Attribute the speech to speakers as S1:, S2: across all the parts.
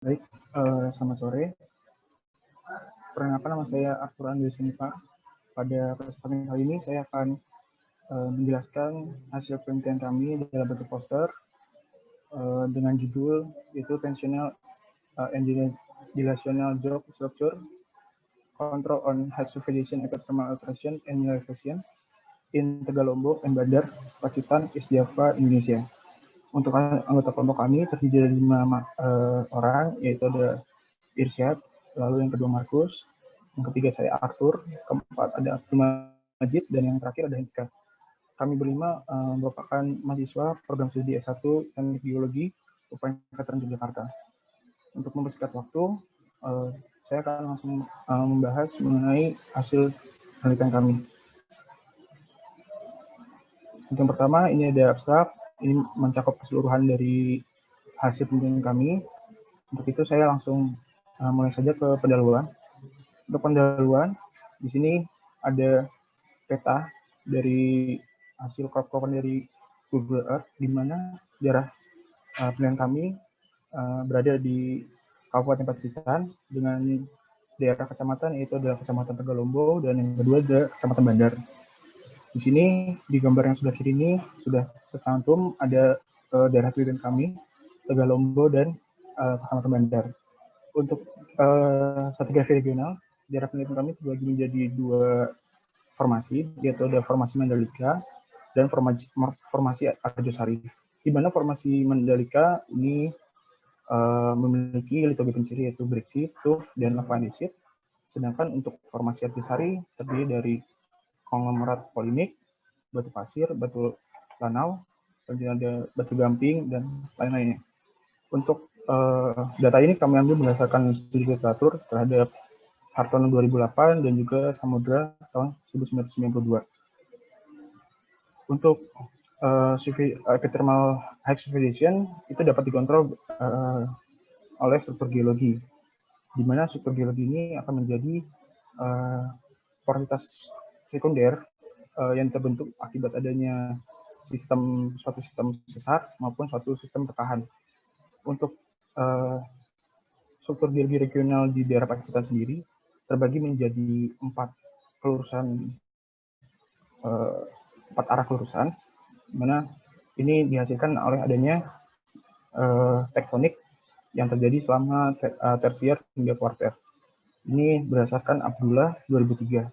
S1: Baik, selamat sore. Perkenalkan, nama saya Arthur Andri Sinipa. Pada kesempatan kali ini saya akan menjelaskan hasil penelitian kami dalam bentuk poster dengan judul yaitu Tensional and Dilational Job Structure, Control on High Supervision Epithermal Alteration and Mineralization in Tegalombo and Bandar, Pacitan, East Java, Indonesia. Untuk anggota kelompok kami terdiri dari 5 orang, yaitu ada Irsyad, lalu yang kedua Markus, yang ketiga saya Arthur, keempat ada Majid, dan yang terakhir ada Hendra. Kami berlima merupakan mahasiswa program studi S1 Teknik Biologi UPN Veteran Yogyakarta. Untuk mempersingkat waktu, saya akan langsung membahas mengenai hasil penelitian kami. Untuk yang pertama, ini ada abstrak, ini mencakup keseluruhan dari hasil penelitian kami. Untuk itu saya langsung mulai saja ke pendahuluan. Untuk pendahuluan, di sini ada peta dari hasil crop-cropan dari Google Earth, di mana daerah penelitian kami berada di Kabupaten Pacitan dengan daerah kecamatan, yaitu adalah Kecamatan Tegalombo, dan yang kedua ada Kecamatan Bandar. Di sini, di gambar yang sebelah kiri ini, sudah tercantum ada daerah penelitian kami, Tegalombo dan Kecamatan Bandar. Untuk stratigrafi regional, daerah penelitian kami terbagi menjadi 2 formasi, yaitu ada formasi Mandalika dan formasi Arjosari. Di mana formasi Mandalika ini memiliki litogenetik ciri yaitu bricksit, tuff, dan lava andesit. Sedangkan untuk formasi Arjosari terdiri dari konglomerat polinik, batu pasir, batu lanau, dan ada batu gamping, dan lain-lainnya. Untuk data ini kami ambil berdasarkan studi literatur terhadap Hartono 2008 dan juga Samudra tahun 1992. Untuk epithermal high supervision itu dapat dikontrol oleh struktur geologi, di mana struktur geologi ini akan menjadi porositas sekunder yang terbentuk akibat adanya suatu sistem sesar maupun suatu sistem tekahan. Untuk struktur geologi regional di daerah Pacitan sendiri terbagi menjadi 4 kelurusan, 4 arah kelurusan, mana ini dihasilkan oleh adanya tektonik yang terjadi selama tersier hingga kuarter. Ini berdasarkan Abdullah 2003.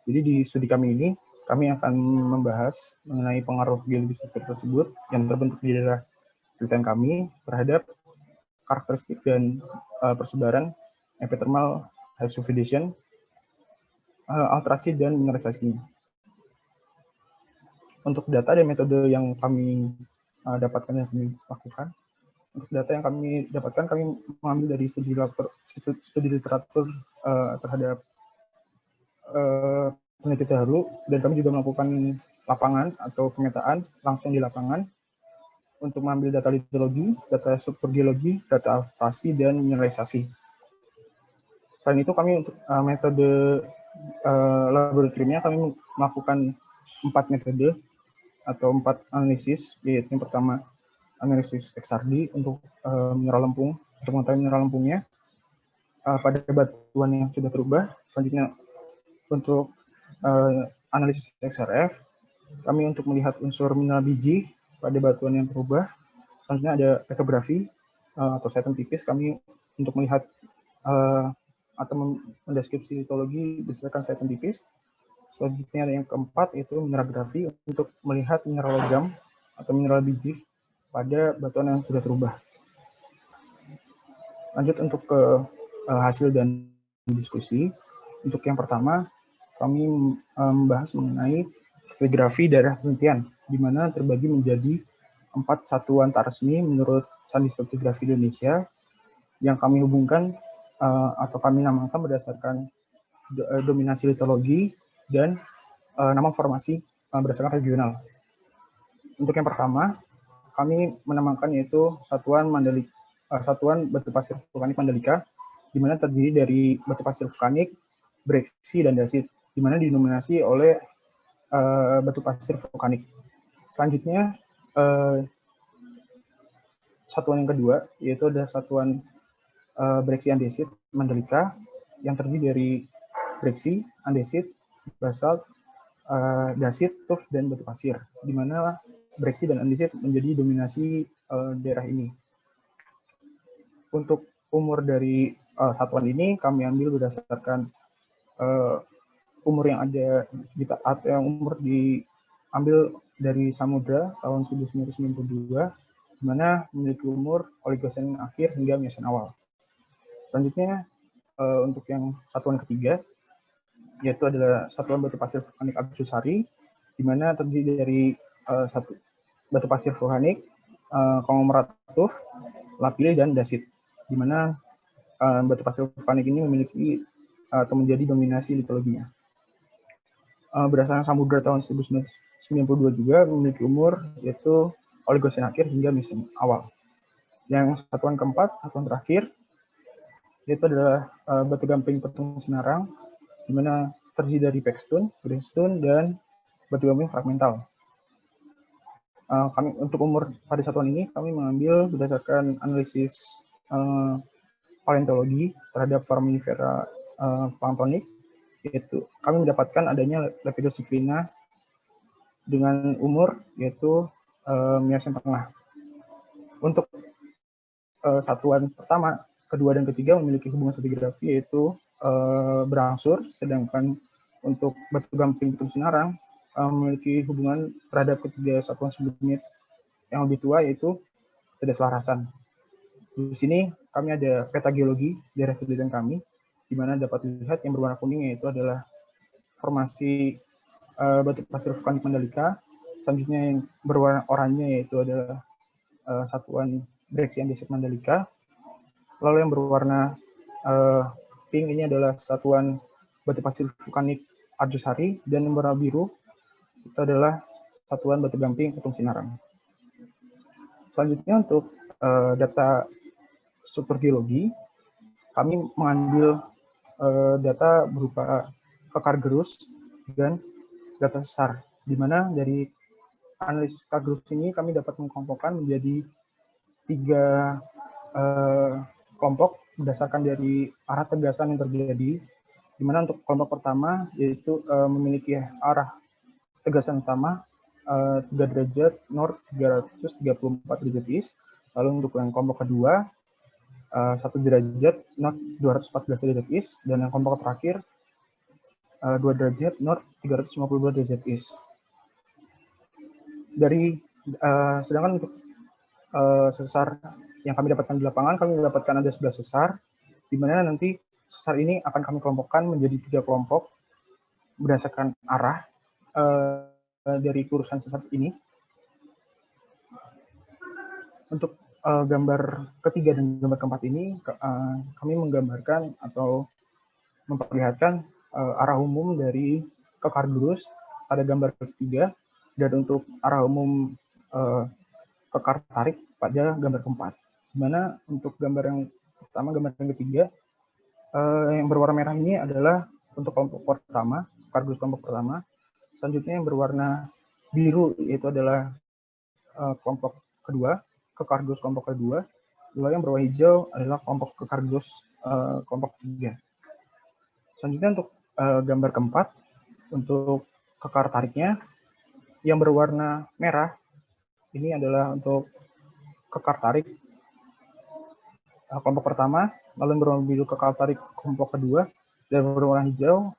S1: Jadi di studi kami ini, kami akan membahas mengenai pengaruh geologi struktur tersebut yang terbentuk di daerah penelitian kami terhadap karakteristik dan persebaran epithermal high supervision, alterasi, dan mineralisasi. Untuk data dan metode yang kami dapatkan dan kami lakukan, untuk data yang kami dapatkan, kami mengambil dari studi literatur terhadap peneliti dahulu, dan kami juga melakukan lapangan atau pemetaan langsung di lapangan untuk mengambil data litologi, data struktur geologi, data alterasi, dan mineralisasi. Selain itu, kami untuk metode laboratoriumnya kami melakukan 4 metode atau 4 analisis, yaitu yang pertama analisis XRD untuk mineral lempung, untuk mengetahui mineral lempungnya pada batuan yang sudah berubah. Selanjutnya untuk analisis XRF, kami untuk melihat unsur mineral biji pada batuan yang berubah. Selanjutnya ada petrografi atau seton tipis, kami untuk melihat atau mendeskripsi litologi berdasarkan seton tipis. Selanjutnya ada yang keempat, yaitu mineralografi untuk melihat mineral logam atau mineral biji pada batuan yang sudah berubah. Lanjut untuk ke hasil dan diskusi. Untuk yang pertama, kami membahas mengenai stratigrafi daerah penelitian, di mana terbagi menjadi 4 satuan tak resmi menurut Sandi Stratigrafi Indonesia, yang kami hubungkan atau kami namakan berdasarkan dominasi litologi dan nama formasi berdasarkan regional. Untuk yang pertama, kami menamakan yaitu Satuan Batu Pasir Vulkanik Mandalika, di mana terdiri dari batu pasir vulkanik, breksi, dan dasit, di mana didominasi oleh batu pasir vulkanik. Selanjutnya, satuan yang kedua, yaitu ada Satuan breksi andesit mandalika yang terdiri dari breksi, andesit, basalt, dasit, tuf, dan batu pasir, di mana breksi dan andesit menjadi dominasi daerah ini. Untuk umur dari satuan ini kami ambil berdasarkan umur yang ada yang umur diambil dari samudra tahun 1992, di mana memiliki umur Oligosen akhir hingga Miocene awal. Selanjutnya untuk yang satuan ketiga, yaitu adalah satuan batu pasir vulkanik Arjusari, di mana terdiri dari satu batu pasir vulkanik, konglomerat tuf, lapilli, dan dasit, di mana batu pasir vulkanik ini memiliki atau menjadi dominasi litologinya. Berdasarkan samudra tahun 1992 juga memiliki umur yaitu Oligosen akhir hingga Miocene awal. Yang satuan keempat, satuan terakhir, yaitu adalah batu gamping petung Sinarang, di mana terdiri dari pekstun, greenstone, dan batu gamping fragmental. Kami untuk umur pada satuan ini kami mengambil berdasarkan analisis paleontologi terhadap foraminifera planktonik, yaitu kami mendapatkan adanya Lepidosiklina dengan umur yaitu Miocene tengah. Untuk satuan pertama, kedua, dan ketiga memiliki hubungan stratigrafi yaitu berangsur, sedangkan untuk batu gamping petung Sinarang memiliki hubungan terhadap ketiga satuan sebelumnya yang lebih tua yaitu tidak selarasan. Di sini kami ada peta geologi daerah penelitian kami, di mana dapat dilihat yang berwarna kuning yaitu adalah formasi batu pasir vulkanik Mandalika. Selanjutnya yang berwarna oranye yaitu adalah satuan breksi andesit Mandalika. Lalu yang berwarna pink ini adalah satuan batu pasir vulkanik Arjusari, dan yang berwarna biru itu adalah satuan batu gamping petung Sinarang. Selanjutnya untuk data struktur geologi, kami mengambil data berupa kekar gerus dan data sesar, di mana dari analisis kekar gerus ini kami dapat mengkelompokkan menjadi 3 kelompok berdasarkan dari arah tegasan yang terjadi, di mana untuk kelompok pertama yaitu memiliki arah tegasan utama 3 derajat north, 334 derajat east. Lalu untuk yang kelompok kedua 1 derajat north, 214 derajat east, dan yang kelompok terakhir 2 derajat north, 352 derajat east. Sedangkan untuk sesar yang kami dapatkan di lapangan, kami mendapatkan ada 11 sesar, di mana nanti sesar ini akan kami kelompokkan menjadi 3 kelompok berdasarkan arah dari kurusan sesar ini. Untuk gambar ketiga dan gambar keempat ini kami menggambarkan atau memperlihatkan arah umum dari kekar gerus pada gambar ketiga, dan untuk arah umum kekar tarik pada gambar keempat. Dimana untuk gambar yang pertama, gambar yang ketiga, yang berwarna merah ini adalah untuk kelompok pertama, kekar gerus kelompok pertama. Selanjutnya yang berwarna biru yaitu adalah kelompok kedua, kekar gerus kelompok kedua. Lalu yang berwarna hijau adalah kelompok kekar gerus kelompok ketiga. Selanjutnya untuk gambar keempat, untuk kekar tariknya, yang berwarna merah ini adalah untuk kekar tarik kelompok pertama, lalu yang berwarna biru kekar tarik kelompok kedua, dan berwarna hijau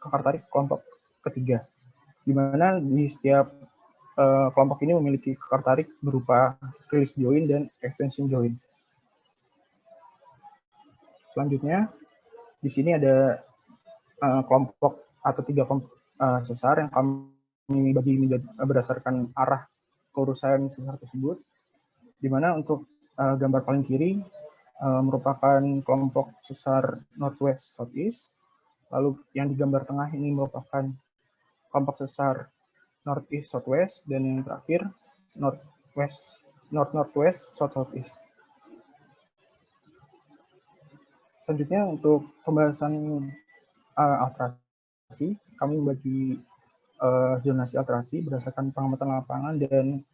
S1: kekar tarik kelompok ketiga. Di mana di setiap kelompok ini memiliki kekar tarik berupa release join dan extension join. Selanjutnya, di sini ada kelompok atau 3 kelompok sesar yang kami bagi berdasarkan arah keurusan sesar tersebut, di mana untuk gambar paling kiri merupakan kelompok sesar northwest southeast, lalu yang di gambar tengah ini merupakan kelompok sesar northeast southwest, dan yang terakhir northwest southeast. Selanjutnya untuk pembahasan alterasi, kami membagi zonasi alterasi berdasarkan pengamatan lapangan dan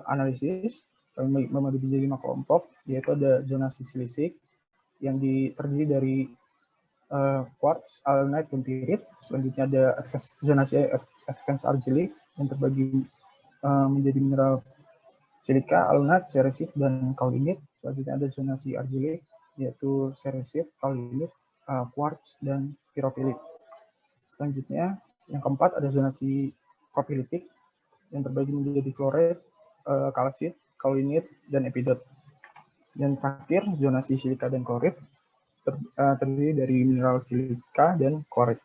S1: analisis. Kami membagi menjadi 5 kelompok, yaitu ada zonasi silisik, terdiri dari quartz, alunite, dan pirit. Selanjutnya ada zonasi advanced argillic yang terbagi menjadi mineral silika, alunite, ceresite, dan kaulinit. Selanjutnya ada zonasi argillic, yaitu ceresite, kaulinit, quartz, dan piropilit. Selanjutnya, yang keempat ada zonasi kopilitik yang terbagi menjadi klorit, kalsit, kaulinit, dan epidot. Dan terakhir, zonasi silika dan klorit terdiri dari mineral silika dan klorit.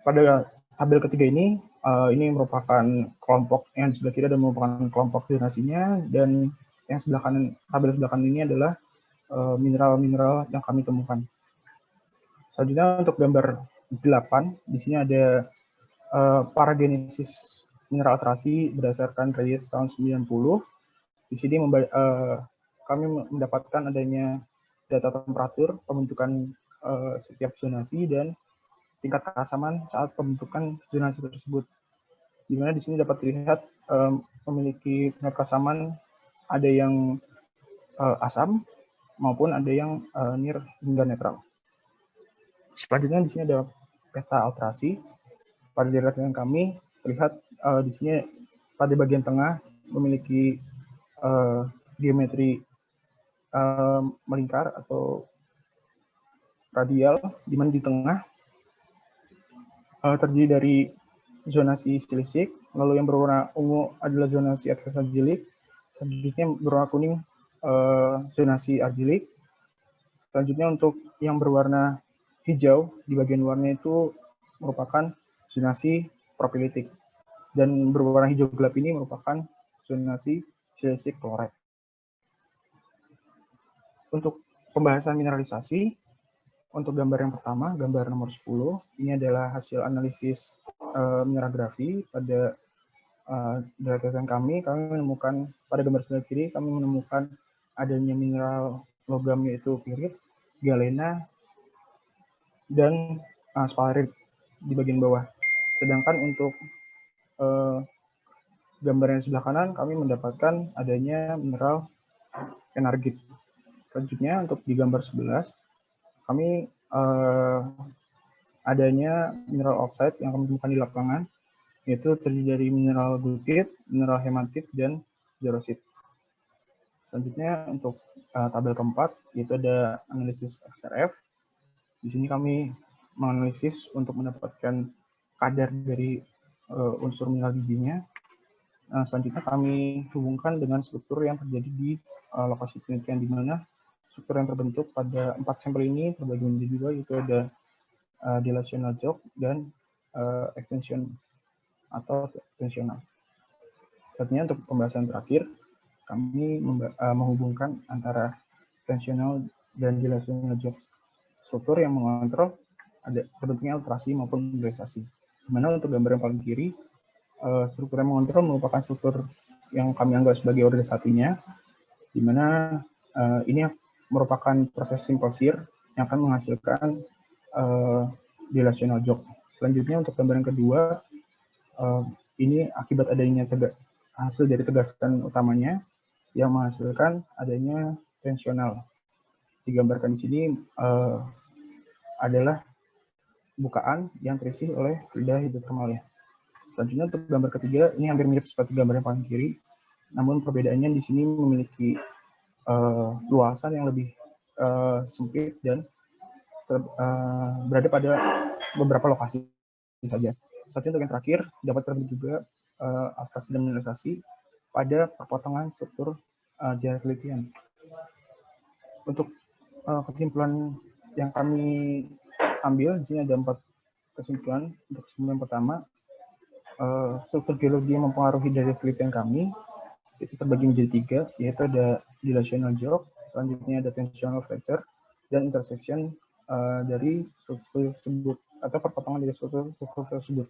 S1: Pada tabel ketiga ini merupakan kelompok yang di sebelah kiri dan merupakan kelompok zonasinya, dan yang sebelah kanan, tabel sebelah kanan ini adalah mineral-mineral yang kami temukan. Selanjutnya untuk gambar 8, di sini ada paragenesis mineral terasi berdasarkan radius tahun 90. Di sini kami mendapatkan adanya data temperatur pembentukan setiap zonasi dan tingkat keasaman saat pembentukan zonasi tersebut. Di mana di sini dapat dilihat memiliki tingkat keasaman ada yang asam maupun ada yang near hingga netral. Selanjutnya di sini ada peta alterasi. Pada diagram kami terlihat di sini pada bagian tengah memiliki geometri melingkar atau radial, di mana di tengah terdiri dari zonasi silisik, lalu yang berwarna ungu adalah zonasi advanced argillic, selanjutnya berwarna kuning zonasi argillic, selanjutnya untuk yang berwarna hijau di bagian luarnya itu merupakan zonasi propilitik, dan berwarna hijau gelap ini merupakan zonasi silisik kloret. Untuk pembahasan mineralisasi, untuk gambar yang pertama, gambar nomor 10, ini adalah hasil analisis mineralografi. Pada data kami menemukan, pada gambar sebelah kiri, kami menemukan adanya mineral logam yaitu pirit, galena, dan sphalerite di bagian bawah. Sedangkan untuk gambar yang sebelah kanan, kami mendapatkan adanya mineral enargit. Selanjutnya, untuk di gambar 11, kami adanya mineral oxide yang kami temukan di lapangan, yaitu terdiri dari mineral gutit, mineral hematit, dan jarosit. Selanjutnya untuk tabel keempat, yaitu ada analisis XRF. Di sini kami menganalisis untuk mendapatkan kadar dari unsur mineral gizinya. Selanjutnya kami hubungkan dengan struktur yang terjadi di lokasi penelitian, di mana struktur yang terbentuk pada 4 sampel ini terbagi menjadi 2, yaitu ada dilational jog dan extension atau ekstensional. Selanjutnya untuk pembahasan terakhir, kami menghubungkan antara ekstensional dan dilational jog struktur yang mengontrol ada terbentuknya alterasi maupun mineralisasi. Di mana untuk gambar yang paling kiri, struktur yang mengontrol merupakan struktur yang kami anggap sebagai order satunya, di mana ini merupakan proses simple shear yang akan menghasilkan dilational jog. Selanjutnya untuk gambar yang kedua, ini akibat adanya hasil dari tegasan utamanya yang menghasilkan adanya tensional. Digambarkan di sini adalah bukaan yang terisi oleh fluida hidrotermalnya. Selanjutnya untuk gambar ketiga, ini hampir mirip seperti gambar yang paling kiri, namun perbedaannya di sini memiliki luasan yang lebih sempit dan berada pada beberapa lokasi saja. Selanjutnya untuk yang terakhir, dapat terlihat juga alterasi dan mineralisasi pada perpotongan struktur jarak penelitian. Untuk kesimpulan yang kami ambil, di sini ada 4 kesimpulan. Untuk kesimpulan pertama, struktur geologi yang mempengaruhi dari penelitian kami itu terbagi menjadi 3, yaitu ada dilational jog, selanjutnya ada tensional fracture, dan intersection dari struktur tersebut atau perpotongan dari struktur tersebut.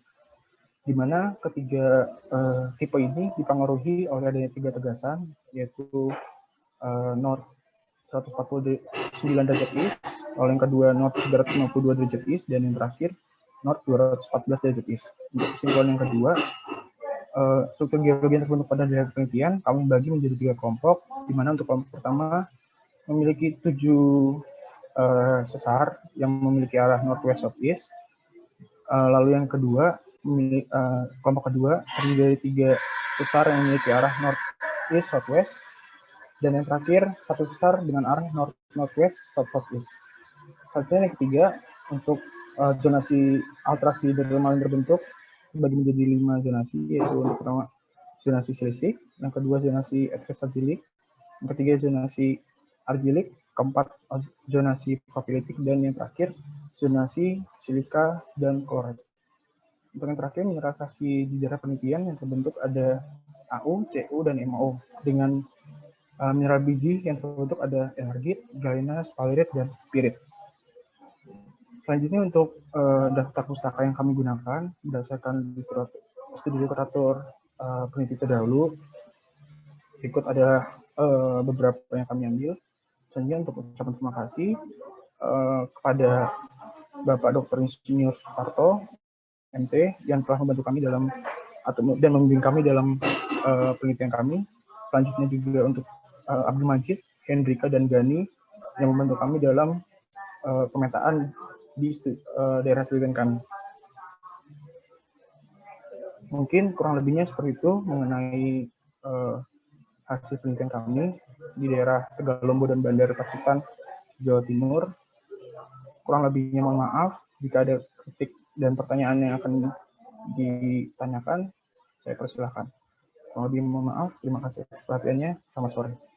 S1: Di mana ketiga tipe ini dipengaruhi oleh adanya 3 tegasan, yaitu north 149 derajat east, lalu yang kedua north 352 derajat east, dan yang terakhir north 214 derajat east. Untuk kesimpulan yang kedua, struktur geologi yang terbentuk pada daerah penelitian kami bagi menjadi 3 kelompok, di mana untuk kelompok pertama memiliki 7 sesar yang memiliki arah northwest southeast. Lalu yang kedua, kelompok kedua terdiri dari 3 sesar yang memiliki arah northeast southwest, dan yang terakhir 1 sesar dengan arah northwest southeast. Selanjutnya yang ketiga, untuk zonasi alterasi dermawan berbentuk dibagi menjadi 5 zonasi, yaitu untuk pertama zonasi silisik, yang kedua zonasi etresagilik, yang ketiga zonasi argilik, keempat zonasi papilitik, dan yang terakhir zonasi silika dan klorid. Untuk yang terakhir, mineralisasi di daerah penelitian yang terbentuk ada AU, CU, dan MAO. Dengan mineral biji yang terbentuk ada enargit, galena, sphalerite, dan pirit. Selanjutnya untuk daftar pustaka yang kami gunakan berdasarkan studi literatur peneliti terdahulu, ikut ada beberapa yang kami ambil. Selanjutnya untuk ucapan terima kasih kepada Bapak Dr. Insinyur Suparto, MT, yang telah membantu kami dalam dan membimbing kami dalam penelitian kami. Selanjutnya juga untuk Abdul Majid, Hendrika, dan Gani yang membantu kami dalam pemetaan di daerah penelitian kami. Mungkin kurang lebihnya seperti itu mengenai hasil penelitian kami di daerah Tegalombo dan Bandar Pacitan, Jawa Timur. Kurang lebihnya mohon maaf jika ada kritik dan pertanyaan yang akan ditanyakan, saya persilahkan. Kurang lebih mohon maaf, terima kasih atas perhatiannya. Selamat sore.